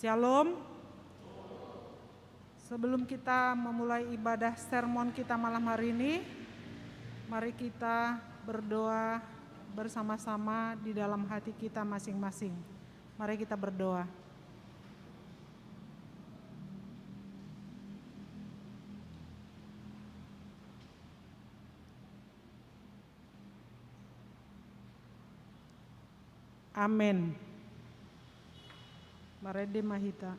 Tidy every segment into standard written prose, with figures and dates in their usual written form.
Shalom. Sebelum kita memulai ibadah sermon kita malam hari ini, mari kita berdoa bersama-sama di dalam hati kita masing-masing. Mari kita berdoa. Amin. Marede Mahita.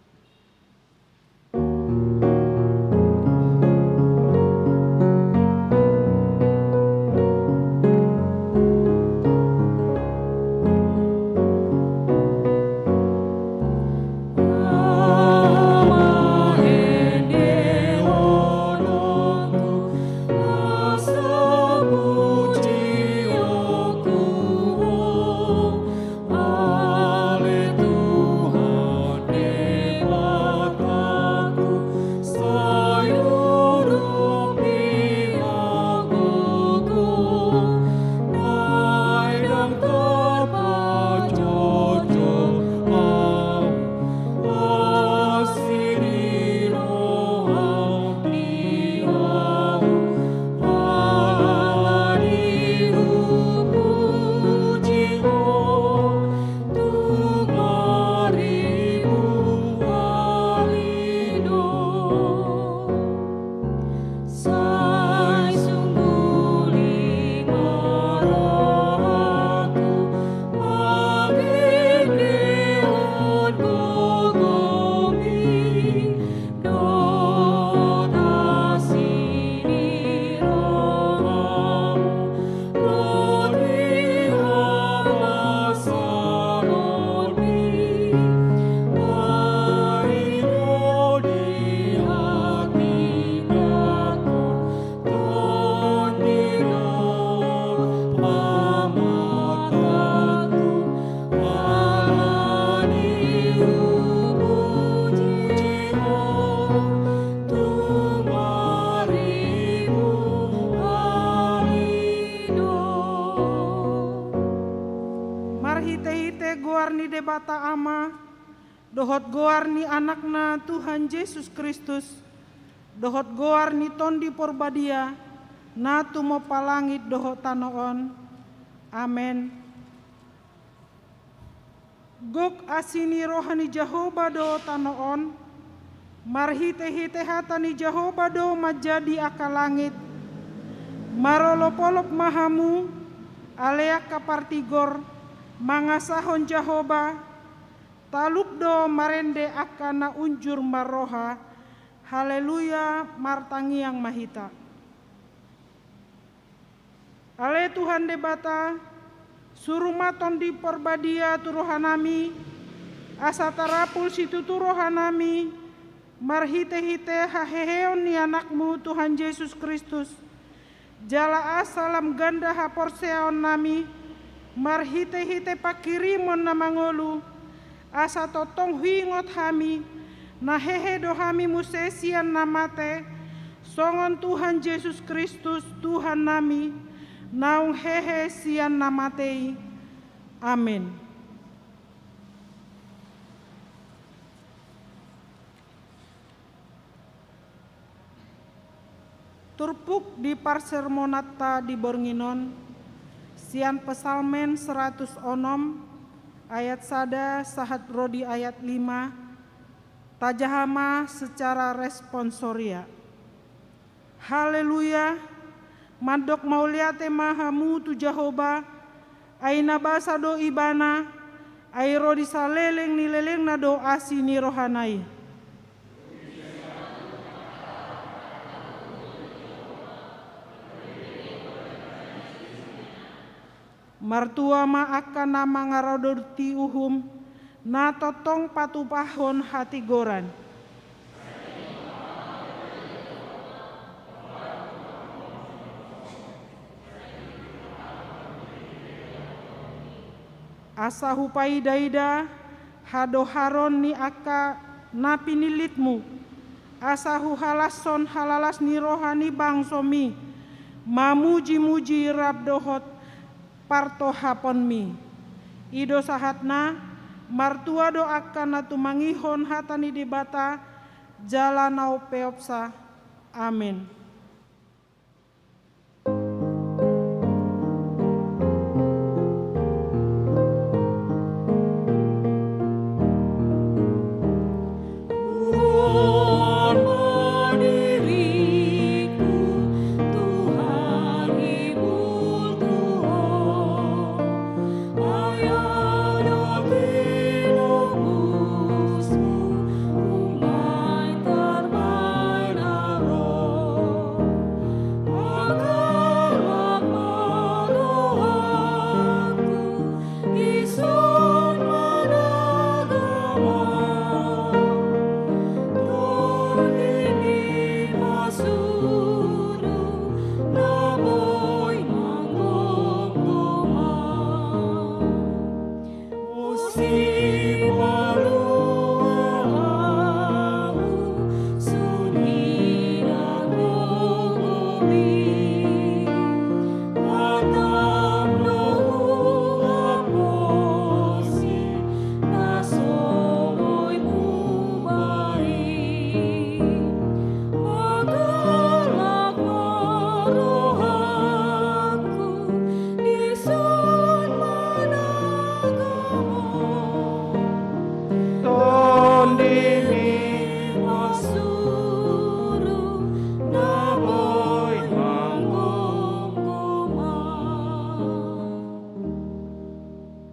Bata ama dohot goar ni anakna Tuhan Yesus Kristus dohot goar ni tondi porbadia na tumo palangit dohot tanoon. Amen. Gok asini rohani Jehovah do tanoon marhite-hite hatani Jehovah do majadi akalangit marolopolop mahamu aleak kapartigor mangasahon Jehovah taluk do marende akana unjur maroha. Haleluya martangi yang mahita. Ale Tuhan debata surumaton di porbadia turohanami asa tarapul situ turohanami marhite-hite haheheon ni anakmu Tuhan Yesus Kristus jala asalam ganda haporseon nami marhite-hite pakirimon na mangolu asa totong huingot hami na hehe do hami musesian namate songon Tuhan Yesus Kristus Tuhan nami naung hehe sian namatei. Amin. Turpuk di parsermonata di Bornginon sian pesalmen 100 onom ayat sada sahat rodi ayat 5 tajahama secara responsoria. Haleluya mandok mauliate mahamu tu Jehovah aina basa do ibana airo disaleleng ni leleng na do asini rohanai. Martua ma akan nama ngarodorti uhum na totong patupahon hati goran. Asa hupai daida hado haron ni aka napi nilitmu asa hu halason halalas ni rohani bangsomi mamuji-muji rab dohot parto haponmi ido sahatna martua doakan natu mangihon hatani debata jalanau peopsa. Amin.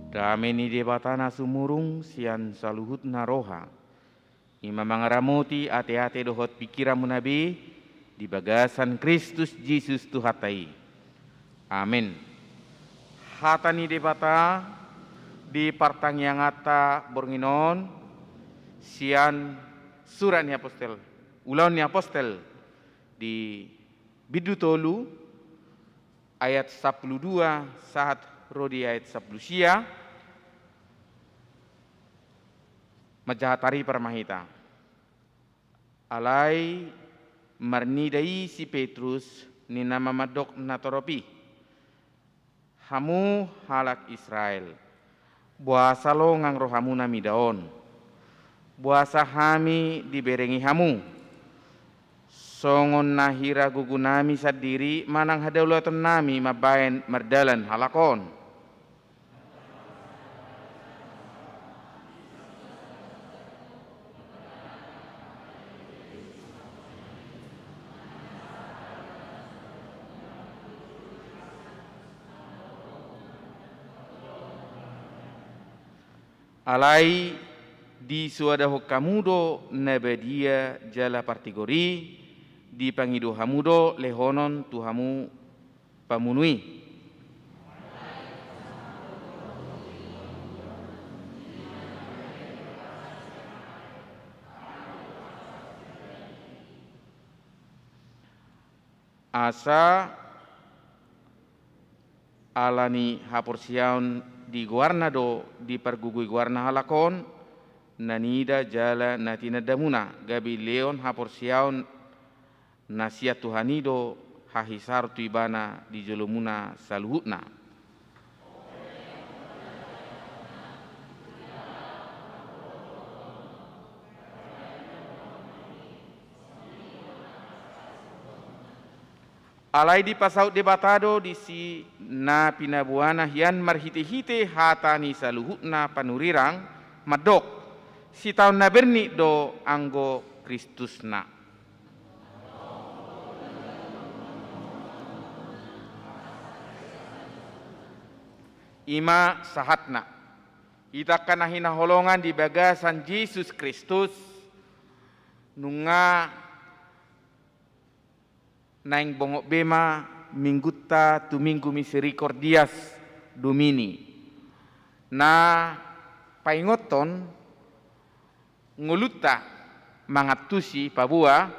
Dameni debatana sumurung sian saluhut naroha. Ima mangaramoti ate-ate dohot pikiran munabi di bagasan Kristus Yesus Tuhatai. Amin. Hatani debata di partang yang ata bornginon sian surat ni apostel. Ulan ni apostel di Bidutolu ayat 12 saat rodi ayat 10 sia. Majahatari Parmahita. Alai marnidai si Petrus ni nama madok natoropi. Hamu halak Israel. Buasa lo ngang rohamu nami daon. Buasa hami diberengi hamu. Songon nahira gugunami sadiri manang hadaulatan nami mabayan merdalan halakon. Alai di suada hokamudo nabadia jala partigori di pangido hamudo lehonon tuhamu pamunui. Asa alani haporsiaun di guarnado di pergugui guarna halakon nanida jala natina damuna gabi leon haporsiaun nasiat tuhanido hahisar tuibana di jolomuna saluhutna. Alai di pasaut debatado di si na pinabuana hian marhite-hite hatani saluhutna panurirang madok si taun na berni do anggo Kristusna. Ima sahatna ita kanahina holongan di bagasan Yesus Kristus nunga naing bongok bema minggutta tu minggu misericordias domini na paingoton nguluta mangatusi pabua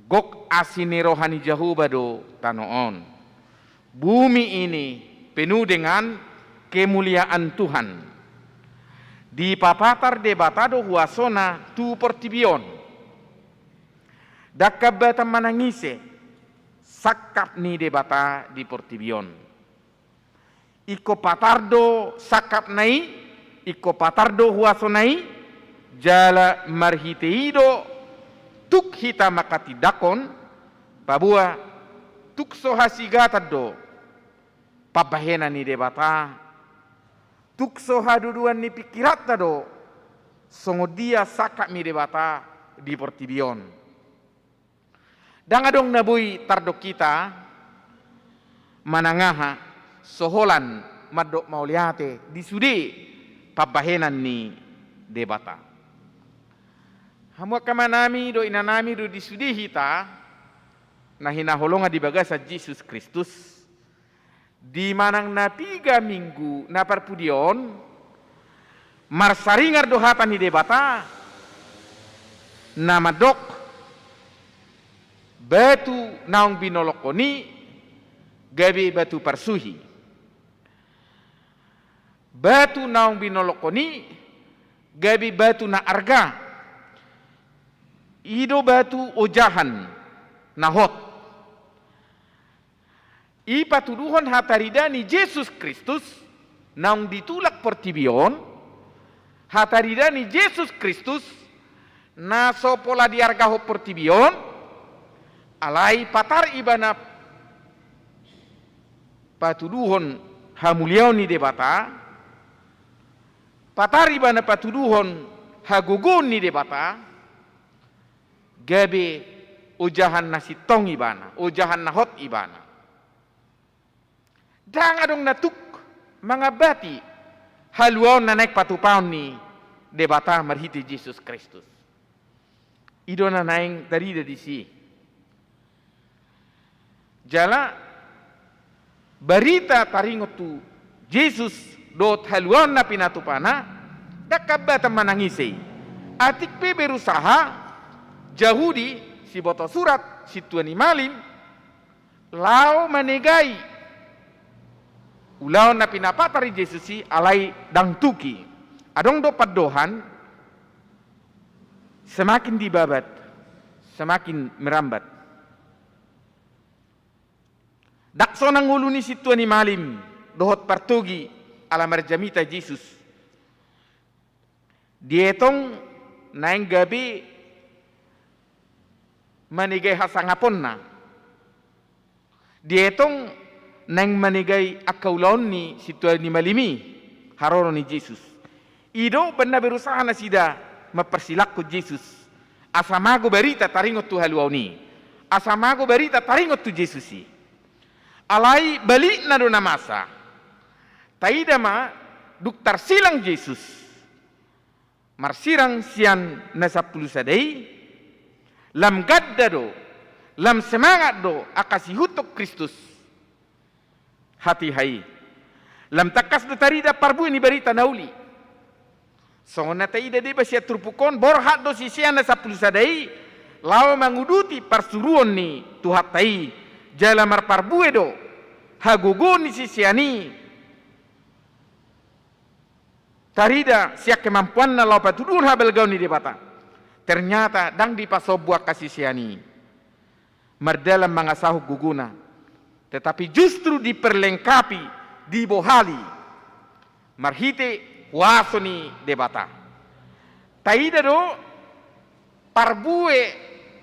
gok asini rohani jahubado tanoon. Bumi ini penuh dengan kemuliaan Tuhan. Di papatar debatado huasona tu portibion. Dakabata manangise sakap ni debata di portibion. Iko patardo sakap nai iko patardo huasonai jala marhiteido tuk hita makati dakon babua tuk so hasigata do pabahena ni debata tuk so haduduan ni pikirata do songodia saka mi debata di portibion dangadong nabui tardo kita manangaha soholan madok mauliate di sudi pabahenan ni debata. Hamwa kamanami do inanami do di sudi hita na hinaholonga di bagasa Jesus Kristus di manang na 3 minggu na parpudion marsaringar do hatan ni debata na madok batu naong binolokoni gabi batu parsuhi batu naong binolokoni gabi batu na arga ido batu ojahan na hot ipatuduhon hatarida ni Jesus Kristus naong ditulak portibion hatarida ni Jesus Kristus na sopola di arga ho portibion alai patar ibana patuduhon hamuliaw ni debata patari bana patuduhon hagugun ni debata gabe ujahan na sitong ibana ujahan na hot ibana dangadong natuk mga bati haluaw na naik patupaw ni debata marhiti Jesus Kristus ido na naing darida di si jala barita taringot tu Jesus dot haluan na pinatupana dakabata manangisay atik pe berusaha Jahudi si boto surat si tuani malim lao manegai ulaw na pinapatari Jesus si alay dang tuki adong do padohan semakin dibabat semakin merambat dakso nang ulo ni si tuani malim dohot partugi alamar jamita Jesus dietong naing gabi manigay hasangapon na dietong naing manigay akaulon ni si tuani malimi harono ni Jesus ido benda berusaha na sida mapersilak ko Jesus asamago barita taringot tu haluaw ni asamago barita taringot tu Jesus si alai balik na do na masa taida ma duktar silang Jesus marsirang sian na 10 sadai lam gadda do lam semangat do akasihutok Kristus hati hai lam takas do tarida parbu ni barita nauli songona taida de basia turpukon borhat do sisian na 10 sadai law manguduti parsuruon ni tuhat tai jala marparbue do hagugun ni sisiani tarida siak kemampuan na lau patudun habel gaun ni debata ternyata dang di pasobuak kasisiani mardalam mangasahu guguna tetapi justru diperlengkapi dibohali marhite waso ni debata taida do parbue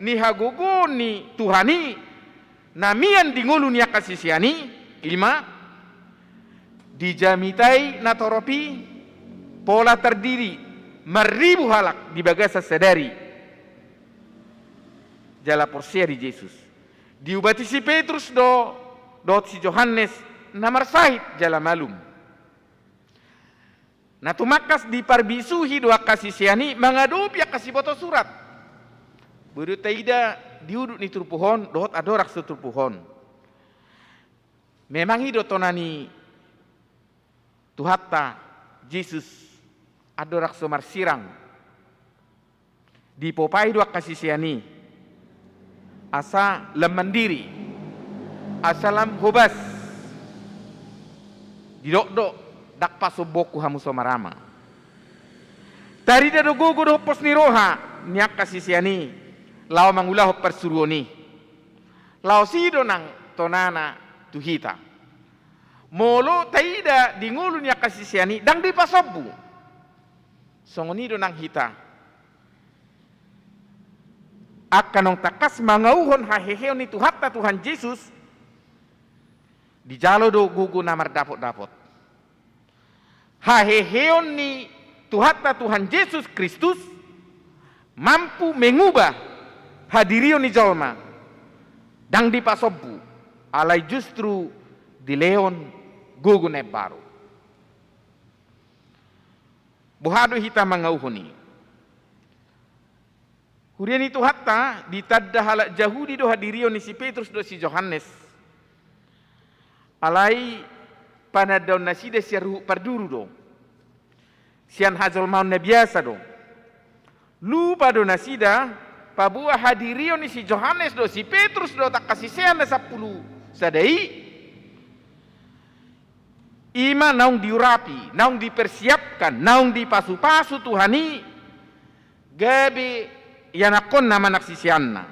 ni hagugun ni tuhani namian dingulu niya kasisiani 5 dijamitai na toropi pola terdiri maribu halak di bagasa sadari jala porsia di Jesus diubati si Petrus dot si Johannes namar sahid jala malum na tumakas di parbisuhi doa kasisiani mangadopi kasih boto surat buru taida diuduk ni turpuhon dohot adorak su turpuhon memang hido tonani tuhatta Jesus adorak somar sirang di popai dua kasisiani asa lam mandiri asa lam hobas di dok dak pasoboku hamu somarama tarida do gogo do pos ni roha niak kasisiani lao mangulah persuruoni lao sido nang tonana tuhita molo taida dingulu niak kasisiani dang di pasobu Songonido nang hita. Akanong takas mangauhon haheheon ni Tuhatta Tuhan Yesus. Di jalo do gugu namar dapot-dapot. Haheheon ni Tuhatta Tuhan Yesus Kristus mampu mengubah hadirio ni jolma dang di pasobbu alai justru di leon gugu baru. Buhado hita mangauhoni. Hurian itu hatta ditadda halak Jahudi do hadirio ni si Petrus do si Yohanes. Alai panadaw nasida siya ruhu parduru do. Siyan hajol maun na biasa do. Lupa do nasida pabuah hadirio ni si Yohanes do si Petrus do tak kasisian na 10 sadai. Ima naung diurapi, naung dipersiapkan, naung dipasu-pasu Tuhani. Gabi yanakon nama naksisianna.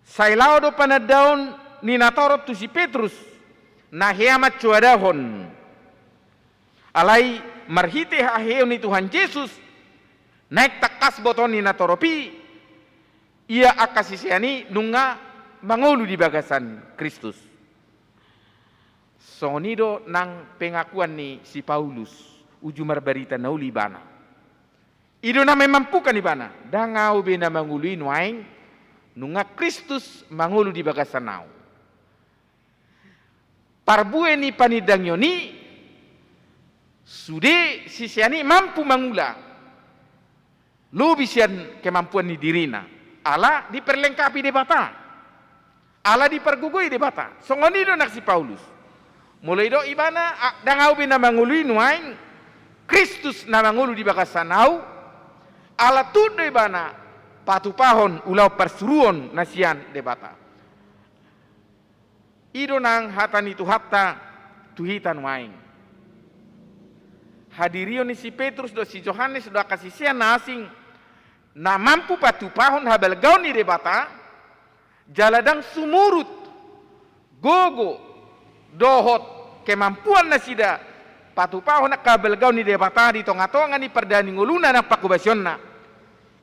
Sailao do panadaon ni natorot tu si Petrus na hiamat cuadahon. Alai marhite haheo ni Tuhan Yesus naik takas boton ni natoropi ia akasisiani nunga mangulu di bagasan Kristus. Sonido nang pengakuan ni si Paulus uju marbarita nauli bana. Ido na memampukan ibana dangau bena manguluin waing nunga Kristus mangulu di bagasan nau. Parbue ni panidang yoni sude sisiani mampu mangula. Lebih sian kemampuan ni dirina. Ala diperlengkapi debata. Ala dipergugui debata. Songonido nak si Paulus. Mulai do ibana dangau bina mangului nuain Kristus na mangulu di bagasan nau. Ala tudo ibana patupahon ulau persuruon nasian debata. Ido nang hatan itu hatta tuhitan waing. Hadirio ni si Petrus do si Yohanes do kasisian nasing na mampu patupahon habal gaun ni debata jaladang sumurut gogo dohot kemampuan nasida patupahon na kabal gaun ni debata di tonga-tonga ni perdani nguluna na pakubasyon na.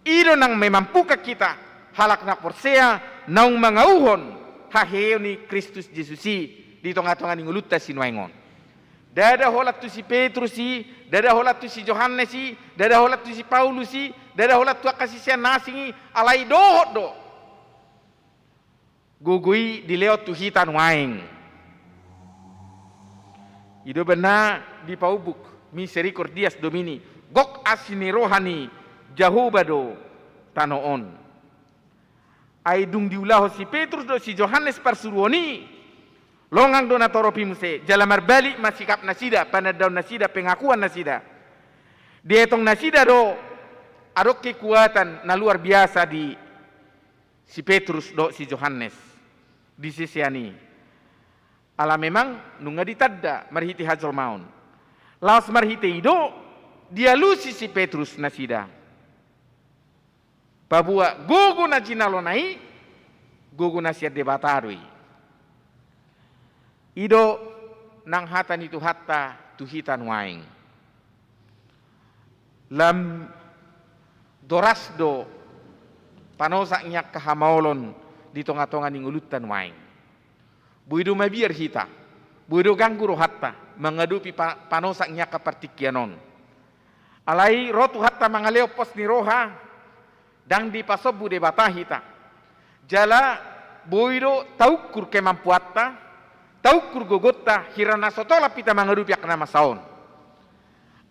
Ido nang memampuka kita halak na porsea naung mangauhon haheo ni Kristus Yesusi di tongah-tongah ni nguluta sinuaingon. Dada holat tu si Petrus si, dada holat tu si Yohanes si, dada holat tu si Paulus si, dada holat tu akasisian nasingi alai dohot do. Gugui di leo tu hitan waing. Ido benar di paubuk misericordias domini gok asini rohani jahubado tanoon. Aidung diulah si Petrus do si Yohanes parsuruoni longang do natoropi muse jalamar balik masikap nasida panadaw nasida pengakuan nasida dietong nasida do adok kekuatan na luar biasa di si Petrus do si Yohanes di sisiani ala memang nunga ditadda marhiti hajol maun laos marhiti ido dialusi si Petrus nasida babua gugu na jinalonai gugu na siya debatarui. Ido nang hatan itu hatta tuhitan waing. Lam doras do panosak nyak kahamaolon di tonga-tonga ning ulutan waing. Buido mabiar hita. Buido ganggu hatta mengadupi panosak nyak kapartikianon. Alai rotu hatta mangaleo pos ni roha dang di pasobu debata hita. Jala boido taukur kemampuatta, taukur gogotta hirana sotola pita mangadupi akna masaon.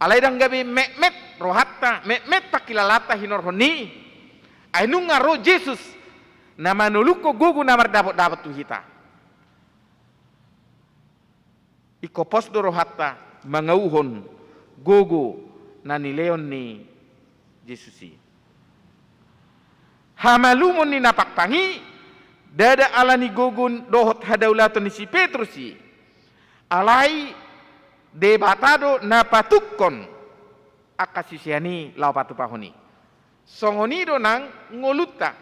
Alai dang gabi met rohatta, met pakilalata hinorhoni. Ainunga ro Jesus na manuluko gugu namar dapat tu hita. Iko pos do rohatta mangauhon gugu na nileon ni Jesusi. Hamalumon ni napakpangi dada alani gogun dohot hadaulaton ni si Petrus si alai debatado napatukon akasisiani lau patupahoni songonido nang ngoluta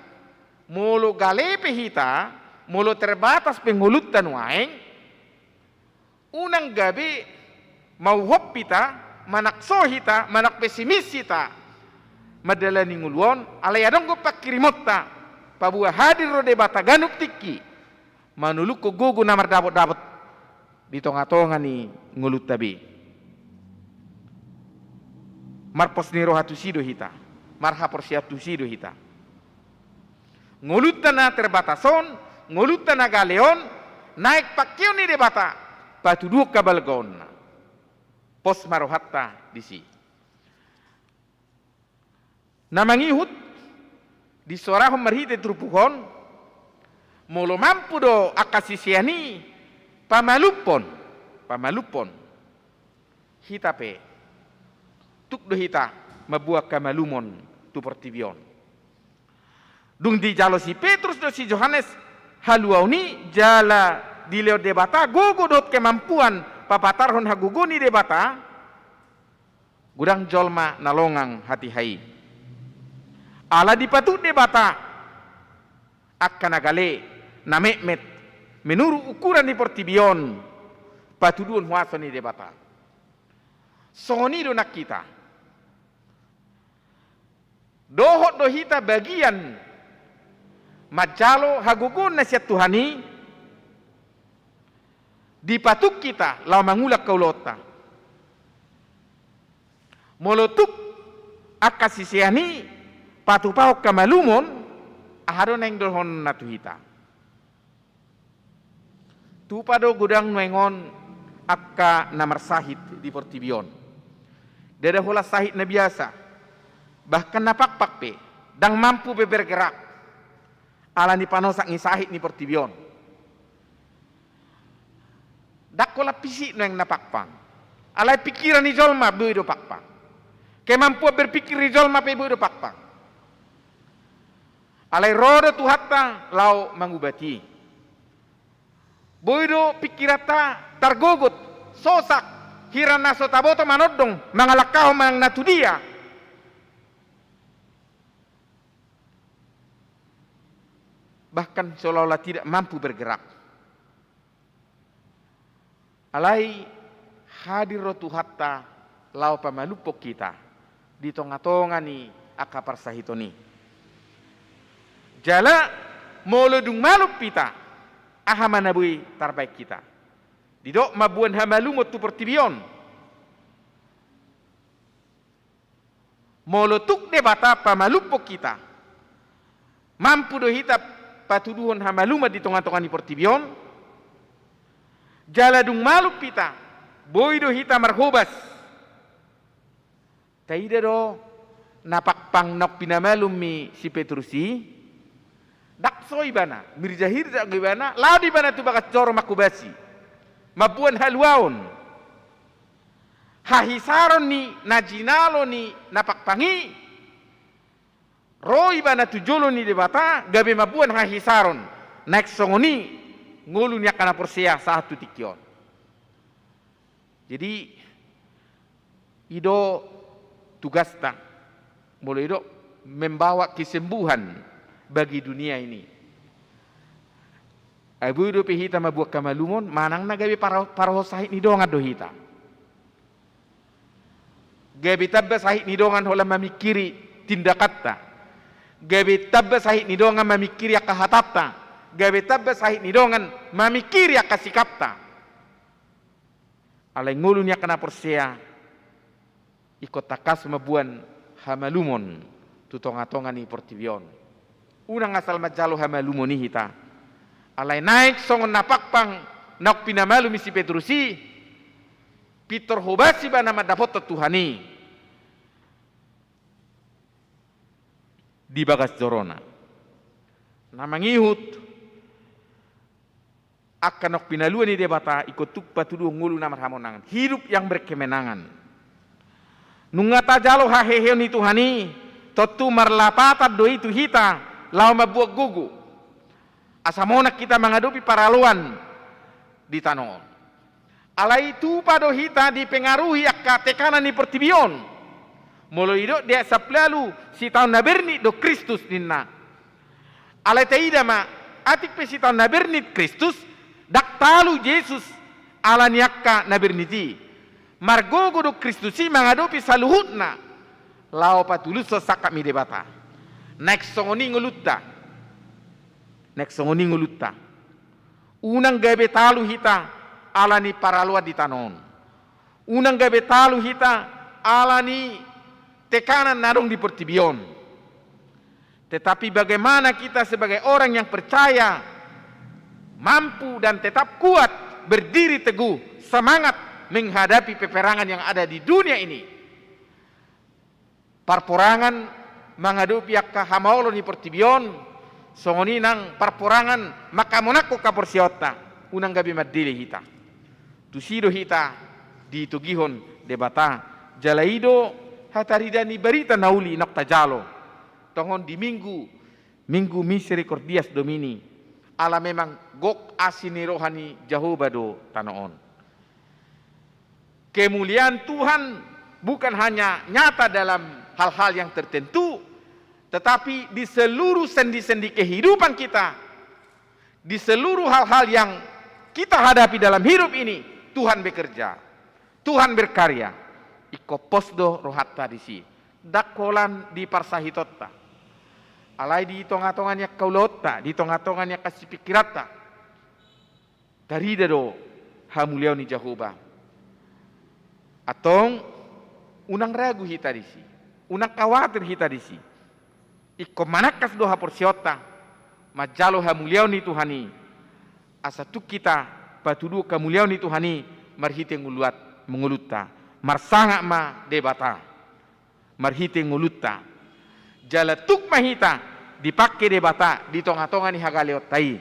molo galepe hita molo terbatas pengolutan waeng unang gabi mau hop pita manak sohita, manak pesimis hita, madalani nguluon, alay adong go pakirimota, pabuah hadir ro debata ganuk tiki, manuluk ko gugu namar dapot di tonga-tonga ni ngulut tabi. Marpos ni rohatu sido hita, marhapor siatu sido hita. Ngulut na terbatason, ngulut na galeon, naik pakyo ni debata, patuduk kabalgon. Pos marohatta disi. Namangihut di sorahom marhite trupuhon, molo mampu do akasisiani pamalupon hita pe tuk do hita mabuak kamalumon tu pertibion. Dung di jalo si Petrus do si Yohanes haluauni jala di leo debata gogo dot kemampuan papatarhon haguguni debata gudang jolma nalongang hati hai ala dipatut debata akan agale na mekmet menurut ukuran di pertibion patudun huaso ni debata soni do nak kita dohot do hita bagian majalo hagugun nasihat Tuhani dipatuk kita lau mangulak kaulota molotuk akasisiani patupau kamalumon aharo neng dohon natu hita tupado gudang nuengon akka namar sahid di pertibion dada hola sahid na biasa bahkan napakpak pe dang mampu bergerak ala ni panosak ni sahid ni pertibion dak kola pisi neng napakpang alai pikiran ni jolma buido pakpang kemampu berpikir ni jolma pe buido pakpang alai rodo tuhatta lau mangubati buido pikirata targogot sosak hirana sotaboto manodong mangalakaw mang natudia bahkan seolah-olah tidak mampu bergerak. Alai hadir rotu hatta lau pamalupok kita di tonga-tonga ni akapar sahitoni. Jala molodung malup pita ahamanabui tarbaik kita. Didok mabuan hamalumot tu pertibion. Molotuk debata pamalupok kita. Mampu do hitap patuduhon hamaluma di tonga-tonga ni pertibion jaladung malup pita boido hita marhobas taida do napakpang nok pinamalum mi si Petrusi daksoi bana mirjahir jak bana laudi bana tu bakat coro makubasi mabuan haluaon hahisaron ni najinalo ni napakpangi roi bana tujolo ni debata gabe mabuan hahisaron naik songoni ngulun yak kana persia satu tikion. Jadi ido tugasna mulai ido membawa kesembuhan bagi dunia ini. Abu ido pihita mabuak kamalumon manang na gabe paraho sahit ni dongan do hita. Gabe tabba sahit ni dongan hola mamikiri tindakatta. Gabe tabba sahit ni dongan mamikiri akahatapta. Gabe tabba sahit ni dongan mamikiri akasikapta. Alay ngulun ya kana persia ikot takas mabuan hamalumon tutonga-tonga ni pertibion. Unang asal majalo hamalumon ni hita. Alay naik songon napakpang nak pinamalu misi Petrusi Pitor hobasi ba nama dapot Tuhani di bagas jorona namangihut akan nok pinaluan ni debata ikut tuk patuduh ngulu namar hamonangan hidup yang berkemenangan nungata jalo hahehe ni Tuhani totu marlapata do itu hita lau mabuak gugu asamona kita menghadapi paraluan di tanong alai tu pado hita dipengaruhi akka tekanan ni pertibion molo ido dia saplalu si tahun naberni do Kristus ninna alai taida ma atik pe si tahun naberni Kristus dak talu Yesus ala niakka naberniti Margogo do Kristusi menghadapi saluhutna. Lao patulus sosak kami debata. Next songoni ngulutta. Unang gabe talu hita alani paralua di tanon. Unang gabe talu hita alani tekanan narung di pertibion. Tetapi bagaimana kita sebagai orang yang percaya, mampu dan tetap kuat, berdiri teguh, semangat menghadapi peperangan yang ada di dunia ini. Parporangan menghadapi akka hamaolo ni pertibion, songoni nang parporangan maka monako kaporsiota, unang gabi madili hita. Tusido hita di tugihon debata, jalaido hatarida ni berita nauli nokta jalo. Tongon di minggu misericordias domini, ala memang gok asini rohani Jehovah do tanoon. Kemuliaan Tuhan bukan hanya nyata dalam hal-hal yang tertentu, tetapi di seluruh sendi-sendi kehidupan kita, di seluruh hal-hal yang kita hadapi dalam hidup ini, Tuhan bekerja, Tuhan berkarya. Iko posdo rohat tadisi, dakolan di parsahitotta, alai di tonga-tongannya kaulotta, di tonga-tongannya kasih pikirata, dari do hamuliau ni Jehovah. Atong unang ragu hita disi, unang khawatir hita disi. Iko manakas doha porsiota, majalo hamuliau ni Tuhani. Asa tu kita patudu kamuliau ni Tuhani, marhite ngulutta, marsanga ma debata, marhite ngulutta. Jala tuk mahita dipakai debata di tonga-tonga ni hagaleotai.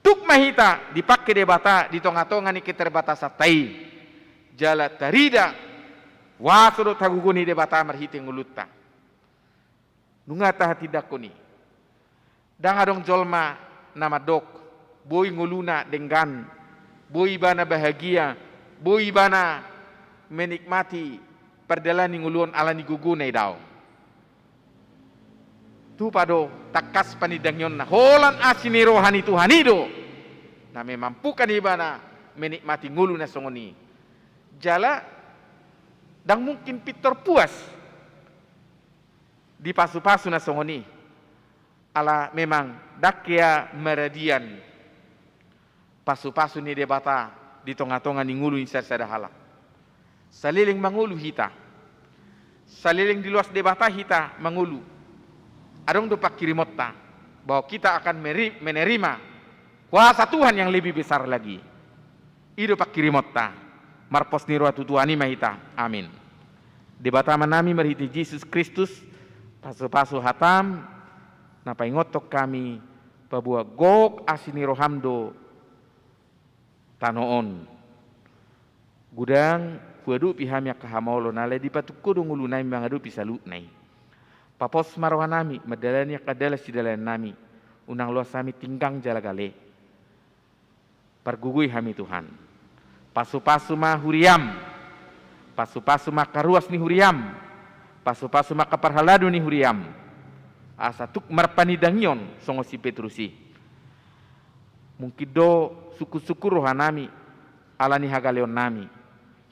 Tuk mahita dipakai debata di tonga-tonga ni keterbatasatai. Jala tarida wasoro taguguni debata marhite ngulutta. Nungata hati dakoni. Dangadong jolma nama dok, boy nguluna denggan, boy bana bahagia, boy bana menikmati perdelani ngulun alani gugunai daw. Tu pado takas panidangyon na holan asini rohani Tuhanido na memampukan ibana menikmati ngulu na songoni. Jala dan mungkin pitor puas di pasu-pasu na songoni ala memang dakia meradian pasu-pasu ni debata di tonga-tonga ni ngulu insar sadahala saliling mangulu hita saliling di luas debata hita mangulu adong do pakirimota bahwa kita akan menerima kuasa Tuhan yang lebih besar lagi. Ido pakirimota marpos niro tutuani mahita. Amin. Debata manami marhiti Yesus Kristus pasu-pasu hatam napaingotok kami pabua gok asini rohamdo tanoon gudang kuadu pihami kahamolo nale di patukudo ngulunay mangadu pisalutnay papos marohanami madalani kadala sidalan nami unang luas kami tinggang jalagale pargugui hami Tuhan pasu-pasu ma huriam, pasu-pasu ma karuas ni huriam, pasu-pasu ma kaparhalado ni huriam. Asa tuk marpanidangyon songo si Petrusi. Mungkin do suku-suku rohanami alani hagaleon nami.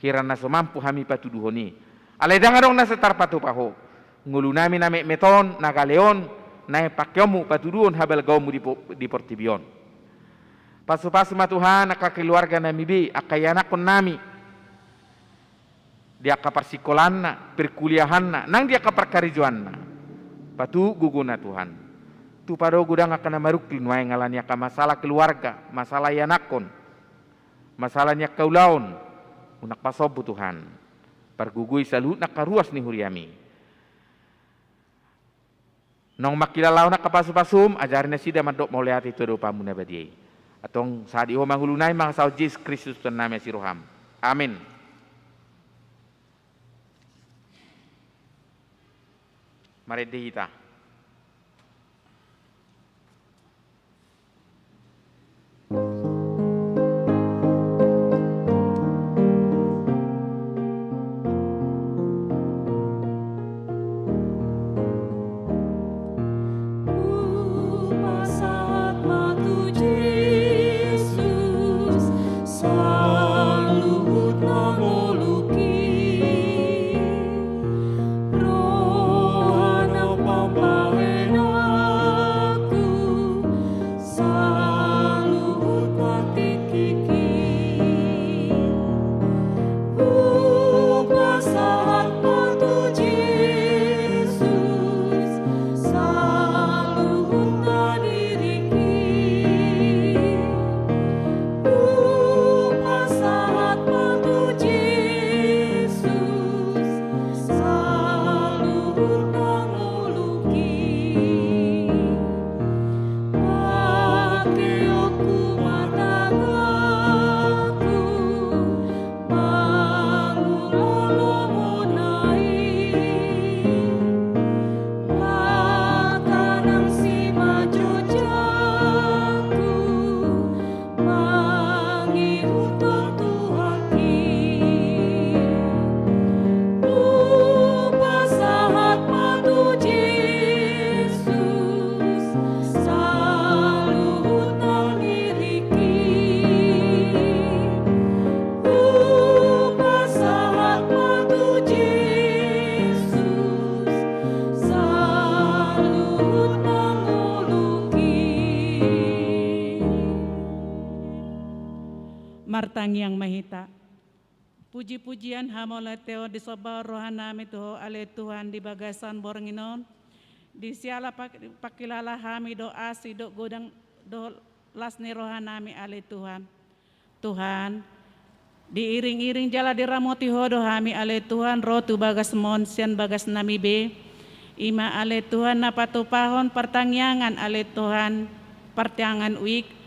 Hirana somampu hami patuduhoni. Alay dangadong nasa tarpatu paho. Ngulu nami na meton nagaleon na pakyomu patuduhon habal gawmu di portibion. Pasu-pasu matuhan akakeluarga nami bi akayanakon nami dia kaparsikolanna perkuliahanna nang dia kaparkarijuanna patu guguna Tuhan tu pado gudang akan maruklin wae ngalanya ka masalah keluarga masalah yanakon masalahnya kaulaon unak pasobu Tuhan pargugui salut nak karuas ni huriami nong makilalaw na kapasu-pasum ajarin na sida madok mauliati tu do pamuna badiay atong saat iho manghulunay mga sao Yesus Kristus tan nami si roham. Amin. Mari dihita. Saluhut nangolup martang yang mahita. Puji-pujian hamoleteo di soba rohanami tuho ale Tuhan di bagasan boranginon. Di siala pakilala hami do asi do godang do lasni rohanami ale Tuhan. Tuhan, diiring-iring jala diramoti hodo hami ale Tuhan rotu bagas mon sian bagas nami be. Ima ale Tuhan napatupahon pertangyangan ale Tuhan pertangan uik.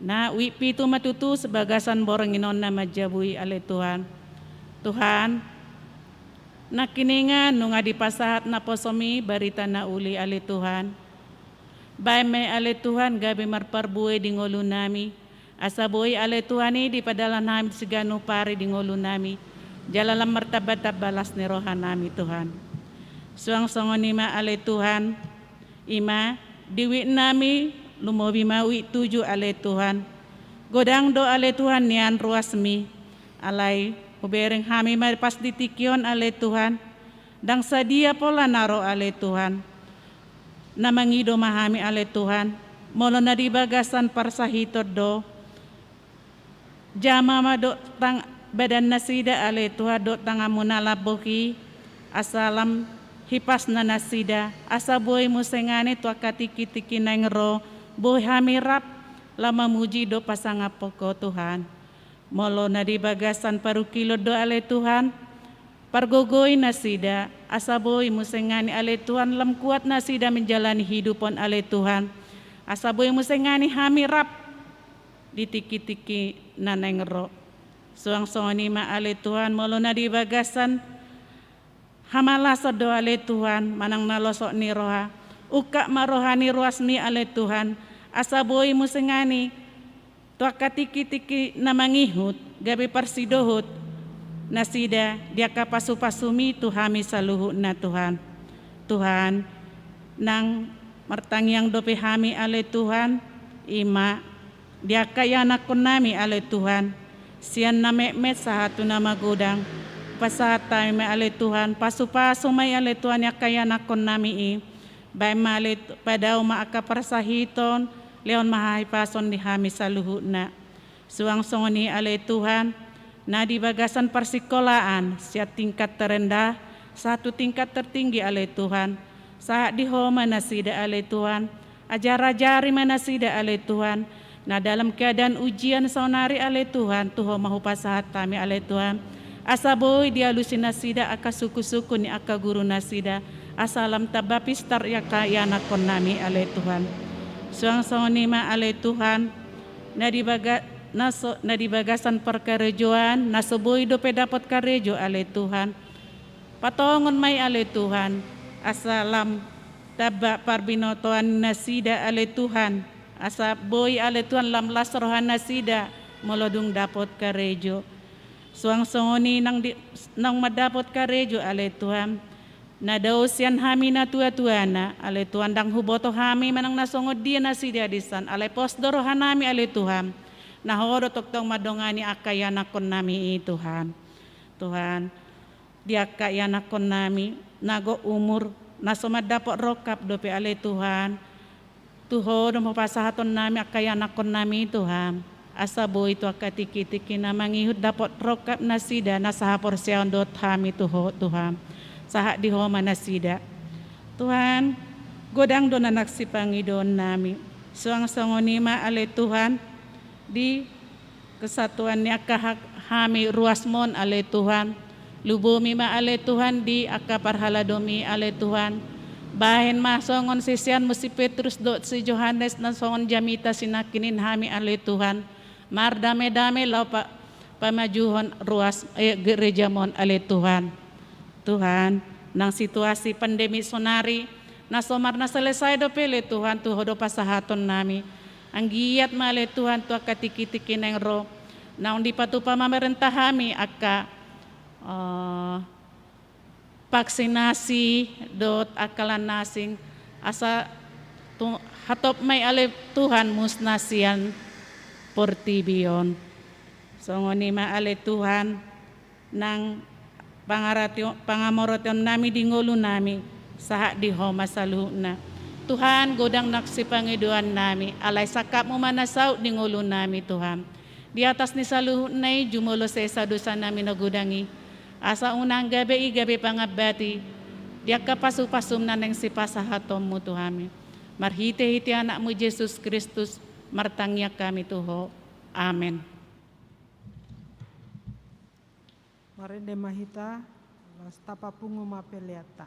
Na uik pitu matutu sebagasan boranginon na majabui ale Tuhan. Tuhan, nakiningan nung adipasahat na posomi barita na uli ale Tuhan. Bay may ale Tuhan gabi marparbuhay di ngolo nami. Asaboy ale Tuhan di padala namin sigano pare di ngolo nami. Jalalam martabat balas ni rohan nami Tuhan. Suang-songon ima ale Tuhan. Ima, diwi nami lumobi mawi tuju ale Tuhan. Godang do ale Tuhan nian ruasmi. Alay, ubereng hami maripas ditikyon ale Tuhan. Dang sadia pola naro ale Tuhan. Namangido mahami ale Tuhan. Molo na di bagasan parsahitod do. Jama ma do tang badan nasida ale Tuhan do tangamuna laboki. Asalam hipas na nasida. Asa boy musengane tua katiki-tiki nengro. Boy hamirap lama muji do pasangapoko Tuhan. Molo na di bagasan paru kilo do ale Tuhan. Pargogoy nasida. Asaboy musengani ale Tuhan lam kuat nasida menjalani hidupon ale Tuhan. Asaboy musengani hamirap di tiki-tiki nanengro. Suang-suang ma ale Tuhan molo na di bagasan hamalasa do ale Tuhan manang nalosok ni roha. Uka marohani ruasmi ale Tuhan. Asaboy musengani tua katiki-tiki namangihut gabi parsidohut nasida dia kapasu-pasumi tuhami saluhu na Tuhan. Tuhan nang martangyang dope hami ale Tuhan ima dia kaya nakon nami ale Tuhan. Sian na memet sahatu nama godang pasahat tayo may ale Tuhan. Pasu-pasu may ale Tuhan ya kaya nakon nami Bay malit pada umaaka parsahiton leon mahahipason di hami saluhu na. Suang-songon ni ale Tuhan na di bagasan persikolaan siat tingkat terendah satu tingkat tertinggi ale Tuhan. Saat di homa nasida ale Tuhan. Ajar-ajari manasida ale Tuhan. Na dalam keadaan ujian saunari ale Tuhan tuho mahupasahat kami ale Tuhan. Asaboy dialusin nasida aka suku-suku ni aka guru nasida. Asalam tabapis taryaka yanakon nami ale Tuhan. Suang-suang nima ale Tuhan. Na di bagasan perkarejoan. Nasoboy do dapat karejo ale Tuhan. Patongon may ale Tuhan. Asalam taba parbinotoan nasida ale Tuhan. Asa boy ale Tuhan lam lasrohan nasida molodung dapot karejo. Suang-suangoni nang madapot karejo ale Tuhan. Na daw siyan hami na tua-tuana ale Tuhan dang huboto hami manang nasongod dia nasida disan ale posdoro hanami ale Tuhan. Nahoro toktong madongani akayanakon nami Tuhan. Tuhan dia kayanakon nami nago umur nasomadapot rokap dope ale Tuhan. Tuho do mapasahaton nami akayanakon nami Tuhan. Asabo ito akatiki-tiki na mangihut dapot rokap nasida nasahapor siyaon dot hami tuho Tuhan. Sahat di homa nasida. Tuhan, godang do nanak si Panginoon nami. Suang-suang ma ale Tuhan di kesatuan ni akahak hami ruasmon ale Tuhan. Lubumi ma ale Tuhan di akaparhaladomi ale Tuhan. Bahen masongon sisian musi Petrus dot si Johannes na songon jamita sinakinin hami ale Tuhan. Mar dame-dame lau pamajuhon ruas gereja mon ale Tuhan. Tuhan, nang situasi pandemi sonari, nasomar na selesai do pele Tuhan, tuho do pasahaton nami. Ang giyat male Tuhan, tuha katiki-tiki neng ro. Naon di patupa mamerentah kami, aka vaksinasi, dot akalan nasing, asa hatop may ale Tuhan musnasian portibion. So ngoni ma ale Tuhan, nang pangamorotion nami di ngulu nami sahat di homa saluhna. Tuhan godang naksi Panginoon nami alay sakap mo manasaw di ngulu nami Tuhan. Di atas ni saluhut nai jumulo se sadosa nami nagudangi. Asa unang gabe pangabati. Dia kapasu-pasum naneng si pasahatom mu Tuhami. Marhite-hite anakmu Yesus Kristus. Martangnya kami Tuho. Amin. Mari demahita las tapapungu mapeliata.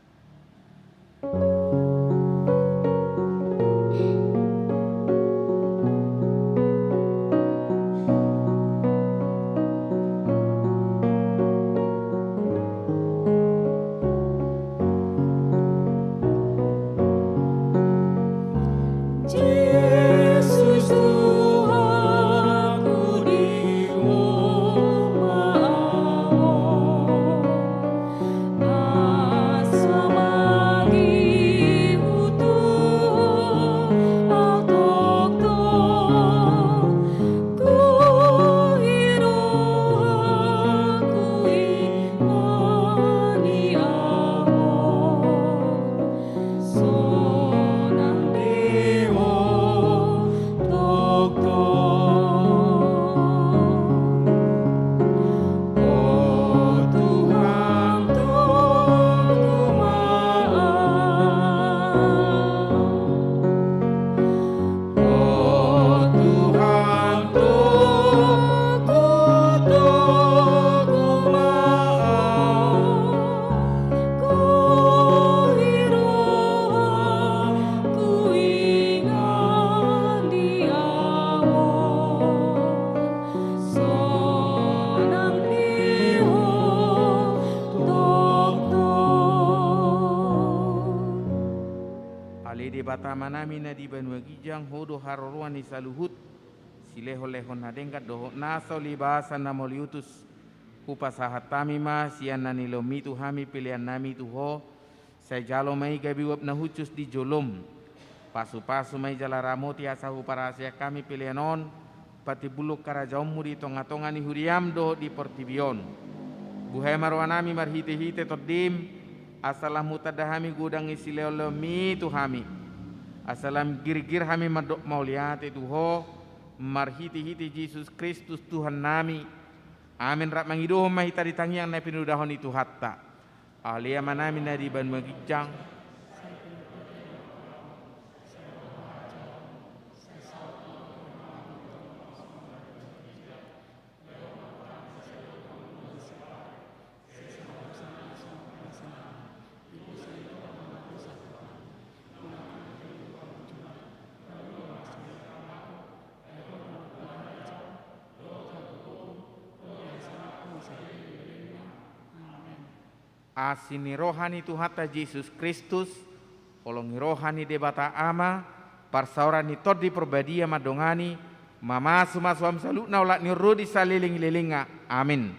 Batama nami na di banua gijang hodo haroruan ni saluhut sileho-lehon hadengkat doho naso libasan na moliutus kupasahat tami ma sian nani lomitu hami pilihan nami tuho saya jalo mai gabi wab na hucus di jolom pasu-pasu mai jala ramoti asahu parasia kami pilihan on pati buluk karajaummu di tonga-tonga ni huriam doho di portibion buhay marwanami marhite-hite toddim asalam mutadahami gudang isi leolomi tu hami asalam gir-gir hami madok mauliate tuho marhiti-hiti Yesus Kristus Tuhan nami amin rak mangidohom mahita ditangiang na pinudahon itu hatta alia manami na di ban magijang asini rohani Tuhata Yesus Kristus olongi rohani debata ama parsaurani todi perbadia madongani mama sumaswam salutna ulat ni rudi saliling-lilinga amin.